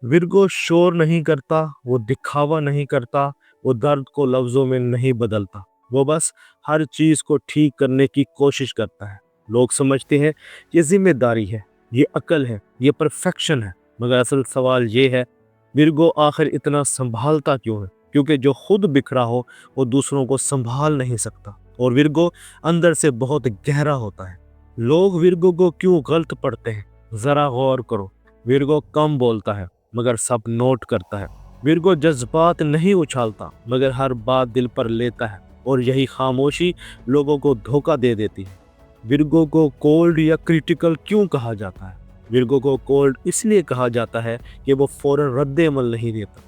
Virgo शोर नहीं करता, वो दिखावा नहीं करता, वो दर्द को लफ्जों में नहीं बदलता। वो बस हर चीज को ठीक करने की कोशिश करता है। लोग समझते हैं ये जिम्मेदारी है, ये अकल है, ये परफेक्शन है, मगर असल सवाल ये है, विर्गो आखिर इतना संभालता क्यों है? क्योंकि जो खुद बिखरा हो वो दूसरों को संभाल नहीं सकता, और विर्गो अंदर से बहुत गहरा होता है। लोग विर्गो को क्यों गलत पढ़ते हैं, जरा गौर करो। विर्गो कम बोलता है मगर सब नोट करता है। विर्गो जज्बात नहीं उछालता मगर हर बात दिल पर लेता है, और यही खामोशी लोगों को धोखा दे देती है। विर्गो को कोल्ड या क्रिटिकल क्यों कहा जाता है? विर्गो को कोल्ड इसलिए कहा जाता है कि वो फौरन रद्द अमल नहीं देता।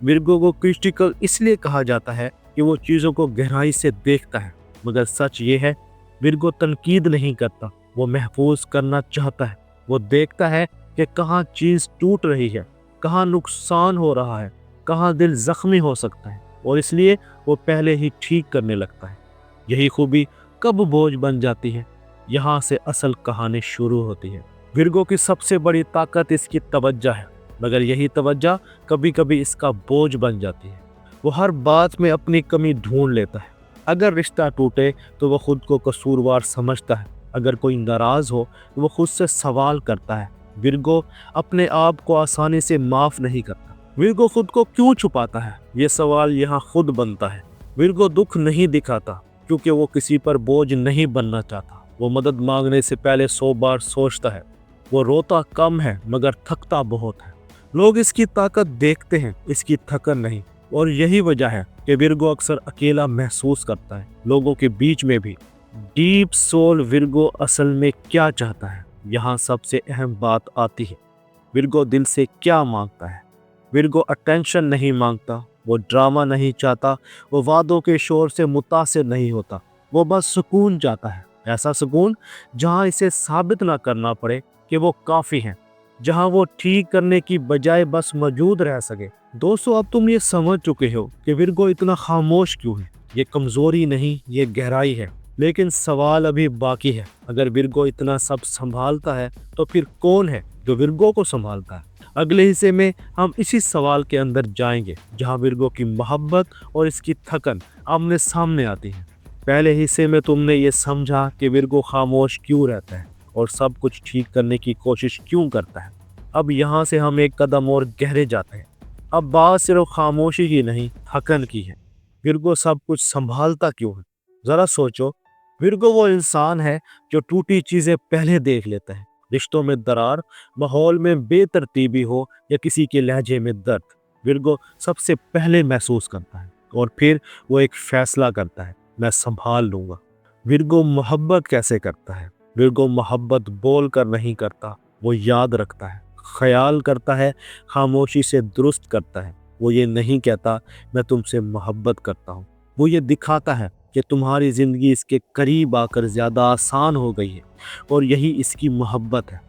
विर्गो को क्रिटिकल इसलिए कहा जाता है कि वो चीज़ों को गहराई से देखता है, मगर सच ये है, विर्गो तनकीद नहीं करता, वो महफूज करना चाहता है। वो देखता है कि कहाँ चीज़ टूट रही है, कहाँ नुकसान हो रहा है, कहाँ दिल जख्मी हो सकता है, और इसलिए वो पहले ही ठीक करने लगता है। यही खूबी कब बोझ बन जाती है, यहाँ से असल कहानी शुरू होती है। विर्गो की सबसे बड़ी ताकत इसकी तवज्जो है, मगर यही तवज्जो कभी कभी इसका बोझ बन जाती है। वो हर बात में अपनी कमी ढूंढ लेता है। अगर रिश्ता टूटे तो वो खुद को कसूरवार समझता है, अगर कोई नाराज हो तो वो खुद से सवाल करता है। विर्गो अपने आप को आसानी से माफ नहीं करता। विर्गो खुद को क्यों छुपाता है, ये सवाल यहाँ खुद बनता है। विर्गो दुख नहीं दिखाता क्योंकि वो किसी पर बोझ नहीं बनना चाहता। वो मदद मांगने से पहले 100 बार सोचता है। वो रोता कम है मगर थकता बहुत है। लोग इसकी ताकत देखते हैं, इसकी थकन नहीं, और यही वजह है कि विर्गो अक्सर अकेला महसूस करता है, लोगों के बीच में भी। डीप सोल विर्गो असल में क्या चाहता है, यहाँ सबसे अहम बात आती है। विर्गो दिल से क्या मांगता है? विर्गो अटेंशन नहीं मांगता, वो ड्रामा नहीं चाहता, वो वादों के शोर से मुतासिर नहीं होता। वो बस सुकून चाहता है, ऐसा सुकून जहाँ इसे साबित ना करना पड़े कि वो काफ़ी है, जहाँ वो ठीक करने की बजाय बस मौजूद रह सके। दोस्तों, अब तुम ये समझ चुके हो कि विर्गो इतना खामोश क्यों है। ये कमज़ोरी नहीं, ये गहराई है। लेकिन सवाल अभी बाकी है। अगर विर्गो इतना सब संभालता है तो फिर कौन है जो विर्गो को संभालता है? अगले हिस्से में हम इसी सवाल के अंदर जाएंगे, जहां विर्गो की मोहब्बत और इसकी थकन आमने सामने आती है। पहले हिस्से में तुमने ये समझा कि विर्गो खामोश क्यों रहता है और सब कुछ ठीक करने की कोशिश क्यों करता है। अब यहाँ से हम एक कदम और गहरे जाते हैं। अब बात सिर्फ खामोशी की नहीं, थकन की है। विर्गो सब कुछ संभालता क्यों है? जरा सोचो। विर्गो वो इंसान है जो टूटी चीजें पहले देख लेता है। रिश्तों में दरार, माहौल में बेतरतीबी हो या किसी के लहजे में दर्द, विर्गो सबसे पहले महसूस करता है, और फिर वो एक फैसला करता है, मैं संभाल लूंगा। विर्गो मोहब्बत कैसे करता है? विर्गो मोहब्बत बोल कर नहीं करता, वो याद रखता है, ख्याल करता है, खामोशी से दुरुस्त करता है। वो ये नहीं कहता मैं तुमसे मोहब्बत करता हूँ, वो ये दिखाता है कि तुम्हारी ज़िंदगी इसके करीब आकर ज़्यादा आसान हो गई है, और यही इसकी मोहब्बत है।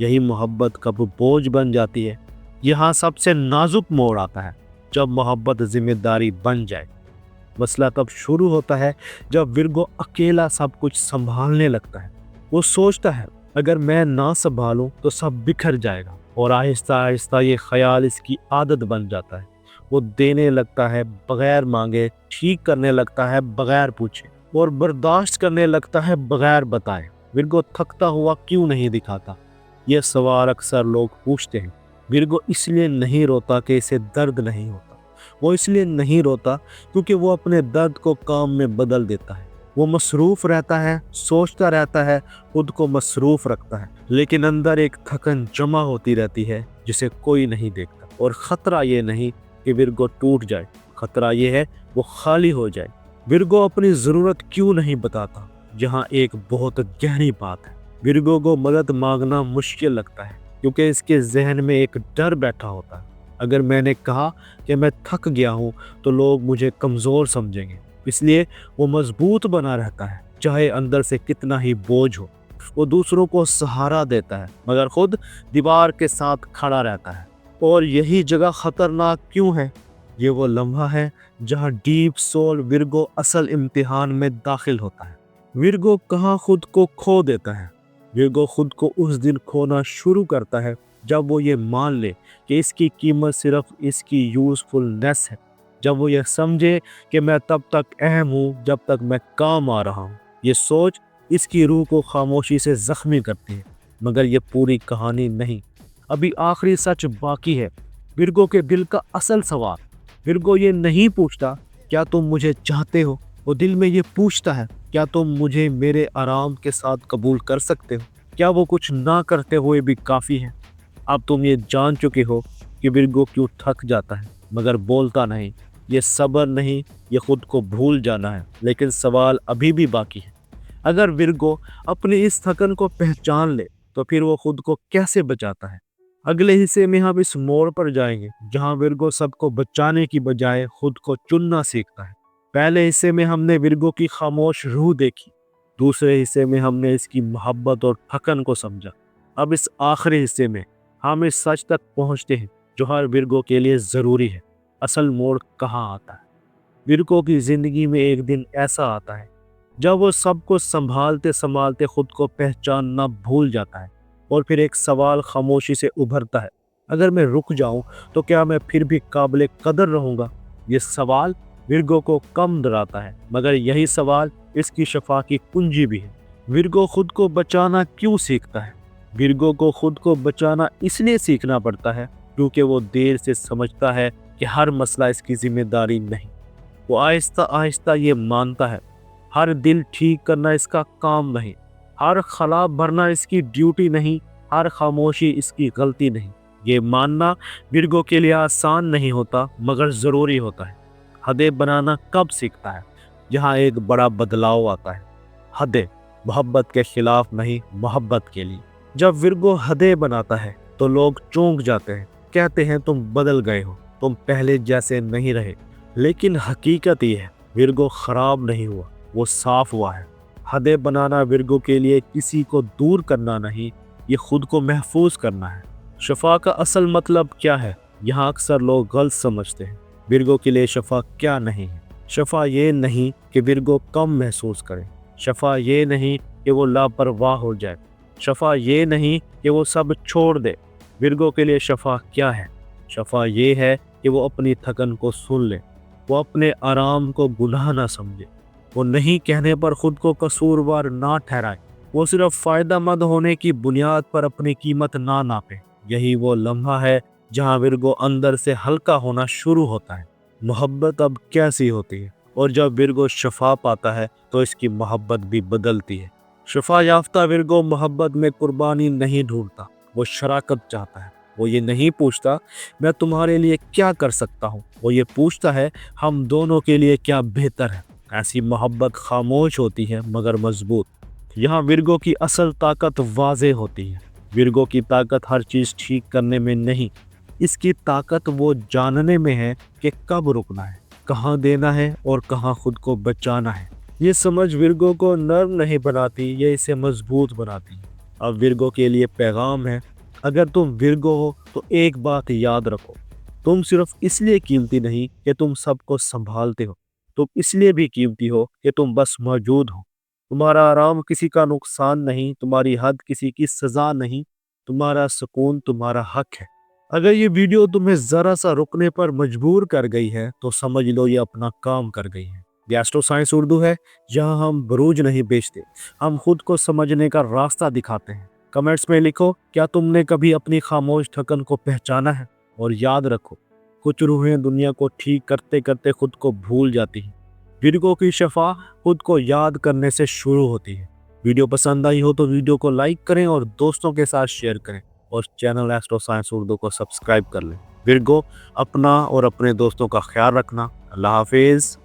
यही मोहब्बत कब बोझ बन जाती है, यहाँ सबसे नाजुक मोड़ आता है, जब मोहब्बत जिम्मेदारी बन जाए। मसला तब शुरू होता है जब विर्गो अकेला सब कुछ संभालने लगता है। वो सोचता है अगर मैं ना संभालूं तो सब बिखर जाएगा, और आहिस्ता आहिस्ता ये ख्याल इसकी आदत बन जाता है। वो देने लगता है बगैर मांगे, ठीक करने लगता है बगैर पूछे, और बर्दाश्त करने लगता है बगैर बताए। विर्गो थकता हुआ क्यों नहीं दिखाता? यह सवाल अक्सर लोग पूछते हैं। विर्गो इसलिए नहीं रोता कि इसे दर्द नहीं होता, वो इसलिए नहीं रोता क्योंकि वो अपने दर्द को काम में बदल देता है। वो मसरूफ रहता है, सोचता रहता है, खुद को मसरूफ रखता है, लेकिन अंदर एक थकन जमा होती रहती है जिसे कोई नहीं देखता। और खतरा ये नहीं कि विर्गो टूट जाए, खतरा ये है वो खाली हो जाए। विर्गो अपनी ज़रूरत क्यों नहीं बताता? जहाँ एक बहुत गहरी बात है। विर्गो को मदद मांगना मुश्किल लगता है क्योंकि इसके जहन में एक डर बैठा होता है। अगर मैंने कहा कि मैं थक गया हूँ तो लोग मुझे कमज़ोर समझेंगे, इसलिए वो मजबूत बना रहता है, चाहे अंदर से कितना ही बोझ हो। वो दूसरों को सहारा देता है मगर खुद दीवार के साथ खड़ा रहता है। और यही जगह खतरनाक क्यों है? ये वो लम्हा है जहाँ डीप सोल विर्गो असल इम्तिहान में दाखिल होता है। विर्गो कहाँ खुद को खो देता है? विर्गो खुद को उस दिन खोना शुरू करता है जब वो ये मान ले कि इसकी कीमत सिर्फ इसकी यूज़फुलनेस है, जब वो ये समझे कि मैं तब तक अहम हूँ जब तक मैं काम आ रहा हूँ। ये सोच इसकी रूह को खामोशी से ज़ख्मी करती है, मगर ये पूरी कहानी नहीं। अभी आखिरी सच बाकी है। विर्गो के दिल का असल सवाल। विर्गो ये नहीं पूछता क्या तुम मुझे चाहते हो, वो दिल में ये पूछता है क्या तुम मुझे मेरे आराम के साथ कबूल कर सकते हो। क्या वो कुछ ना करते हुए भी काफ़ी है। अब तुम ये जान चुके हो कि विर्गो क्यों थक जाता है मगर बोलता नहीं। ये सब्र नहीं, ये खुद को भूल जाना है। लेकिन सवाल अभी भी बाकी है। अगर विर्गो अपनी इस थकन को पहचान ले तो फिर वो खुद को कैसे बचाता है। अगले हिस्से में हम इस मोड़ पर जाएंगे जहां विर्गो सबको बचाने की बजाय खुद को चुनना सीखता है। पहले हिस्से में हमने विर्गो की खामोश रूह देखी, दूसरे हिस्से में हमने इसकी मोहब्बत और थकन को समझा। अब इस आखिरी हिस्से में हम इस सच तक पहुंचते हैं जो हर विर्गो के लिए ज़रूरी है। असल मोड़ कहाँ आता है। विर्गो की ज़िंदगी में एक दिन ऐसा आता है जब वो सबको संभालते संभालते खुद को पहचानना भूल जाता है और फिर एक सवाल खामोशी से उभरता है, अगर मैं रुक जाऊं तो क्या मैं फिर भी काबिल कदर रहूंगा। ये सवाल विर्गो को कम डराता है, मगर यही सवाल इसकी शफा की कुंजी भी है। विर्गो खुद को बचाना क्यों सीखता है। विर्गो को खुद को बचाना इसलिए सीखना पड़ता है क्योंकि वो देर से समझता है कि हर मसला इसकी जिम्मेदारी नहीं। वो आहिस्ता आहिस्ता ये मानता है हर दिल ठीक करना इसका काम नहीं, हर खला भरना इसकी ड्यूटी नहीं, हर खामोशी इसकी गलती नहीं। ये मानना विर्गो के लिए आसान नहीं होता मगर ज़रूरी होता है। हदें बनाना कब सीखता है, जहाँ एक बड़ा बदलाव आता है। हदें मोहब्बत के खिलाफ नहीं, मोहब्बत के लिए। जब विर्गो हदें बनाता है तो लोग चौंक जाते हैं, कहते हैं तुम बदल गए हो, तुम पहले जैसे नहीं रहे। लेकिन हकीकत ये है विर्गो खराब नहीं हुआ, वो साफ हुआ है। हदें बनाना विर्गो के लिए किसी को दूर करना नहीं, ये खुद को महफूज करना है। शफा का असल मतलब क्या है, यहाँ अक्सर लोग गलत समझते हैं। विर्गो के लिए शफा क्या नहीं है। शफा ये नहीं कि विर्गो कम महसूस करे, शफा ये नहीं कि वो लापरवाह हो जाए, शफा ये नहीं कि वो सब छोड़ दे। विर्गो के लिए शफा क्या है। शफा ये है कि वो अपनी थकन को सुन ले, वो अपने आराम को गुनाह ना समझे, वो नहीं कहने पर खुद को कसूरवार ना ठहराए, वो सिर्फ फ़ायदेमंद होने की बुनियाद पर अपनी कीमत ना नापे। यही वो लम्हा है जहाँ विर्गो अंदर से हल्का होना शुरू होता है। मोहब्बत अब कैसी होती है, और जब विर्गो शफा पाता है तो इसकी मोहब्बत भी बदलती है। शफा याफ्ता विर्गो मोहब्बत में कुर्बानी नहीं ढूंढता, वो शराकत चाहता है। वो ये नहीं पूछता मैं तुम्हारे लिए क्या कर सकता हूँ, वो ये पूछता है हम दोनों के लिए क्या बेहतर है। ऐसी मोहब्बत खामोश होती है मगर मजबूत। यहाँ विर्गो की असल ताकत वाज़े होती है। विर्गो की ताकत हर चीज़ ठीक करने में नहीं, इसकी ताकत वो जानने में है कि कब रुकना है, कहाँ देना है और कहाँ खुद को बचाना है। ये समझ विर्गो को नर्म नहीं बनाती, ये इसे मजबूत बनाती है। अब विर्गो के लिए पैगाम है, अगर तुम विर्गो हो तो एक बात याद रखो, तुम सिर्फ इसलिए कीमती नहीं कि तुम सबको संभालते हो, तुम इसलिए भी कीमती हो कि तुम बस मौजूद हो। तुम्हारा आराम किसी का नुकसान नहीं, तुम्हारी हद किसी की सजा नहीं, तुम्हारा सुकून तुम्हारा हक है। अगर ये वीडियो तुम्हें ज़रा सा रुकने पर मजबूर कर गई है तो समझ लो ये अपना काम कर गई है। एस्ट्रो साइंस उर्दू है, जहां हम बरूज नहीं बेचते, हम खुद को समझने का रास्ता दिखाते हैं। कमेंट्स में लिखो क्या तुमने कभी अपनी खामोश थकन को पहचाना है। और याद रखो कुछ रूहें दुनिया को ठीक करते करते खुद को भूल जाती हैं। विर्गो की शफा खुद को याद करने से शुरू होती है। वीडियो पसंद आई हो तो वीडियो को लाइक करें और दोस्तों के साथ शेयर करें, और चैनल एस्ट्रो साइंस उर्दू को सब्सक्राइब कर लें। विर्गो, अपना और अपने दोस्तों का ख्याल रखना। अल्लाह हाफिज़।